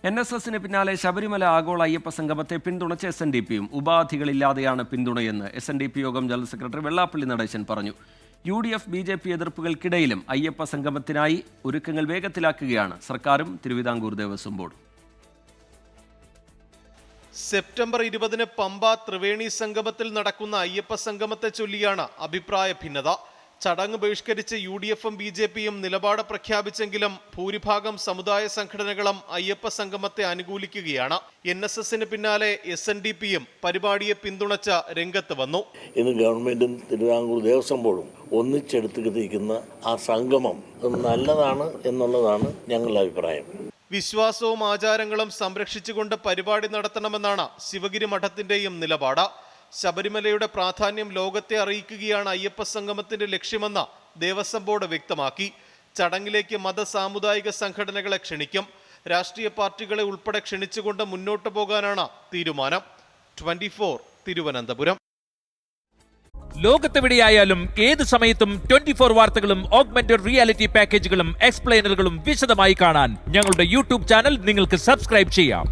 NSSന് പിന്നാലെ ശബരിമല ആഗോള അയ്യപ്പ സംഗമത്തെ പിന്തുണച്ച SNDPയും ഉപാധികളില്ലാതെയാണ് പിന്തുണയെന്ന് SNDP യോഗം ജനറൽ സെക്രട്ടറി വെള്ളാപ്പള്ളി നടേശൻ പറഞ്ഞു. UDF BJP എതിർപ്പുകൾക്കിടയിലും അയ്യപ്പ സംഗമത്തിനായി ഒരുക്കങ്ങൾ വേഗത്തിലാക്കുകയാണ് സർക്കാരും തിരുവിതാംകൂർ ദേവസ്വം ബോർഡും. സെപ്റ്റംബർ 20-ന് പമ്പ ത്രിവേണി സംഗമത്തിൽ നടക്കുന്ന അയ്യപ്പ സംഗമത്തെ ചൊല്ലിയാണ് അഭിപ്രായ ഭിന്നത. ചടങ്ങ് ബഹിഷ്കരിച്ച് UDFും BJPയും നിലപാട് പ്രഖ്യാപിച്ചെങ്കിലും ഭൂരിഭാഗം സമുദായ സംഘടനകളും അയ്യപ്പ സംഗമത്തെ അനുകൂലിക്കുകയാണ്. NSSന് പിന്നാലെ SNDPയും പരിപാടിയെ പിന്തുണച്ച രംഗത്ത് വന്നു. ഇന്ന് ഗവൺമെന്റും തിരുവിതാംകൂർ ദേവസ്വം ബോർഡും ഒന്നിച്ചെടുത്തിരിക്കുന്ന ആ സംഗമം നല്ലതാണ് എന്നുള്ളതാണ് ഞങ്ങളുടെ അഭിപ്രായം. വിശ്വാസവും ആചാരങ്ങളും സംരക്ഷിച്ചുകൊണ്ട് പരിപാടി നടത്തണമെന്നാണ് ശിവഗിരി മഠത്തിന്റെയും നിലപാട്. ശബരിമലയുടെ പ്രാധാന്യം ലോകത്തെ അറിയിക്കുകയാണ് അയ്യപ്പ സംഗമത്തിന്റെ ലക്ഷ്യമെന്ന് ദേവസ്വം ബോർഡ് വ്യക്തമാക്കി. ചടങ്ങിലേക്ക് മത-സാമുദായിക സംഘടനകളെ ക്ഷണിക്കും. രാഷ്ട്രീയ പാർട്ടികളെ ഉൾപ്പെടെ ക്ഷണിച്ചുകൊണ്ട് മുന്നോട്ടു പോകാനാണ് തീരുമാനം. 24 തിരുവനന്തപുരം. ലോകത്തെവിടെയായാലും ഏത് സമയത്തും 24 വാർത്തകളും ഓഗ്മെന്റഡ് റിയാലിറ്റി പാക്കേജുകളും എക്സ്പ്ലെയിനറുകളും വിശദമായി കാണാൻ ഞങ്ങളുടെ YouTube ചാനൽ നിങ്ങൾക്ക് സബ്സ്ക്രൈബ് ചെയ്യാം.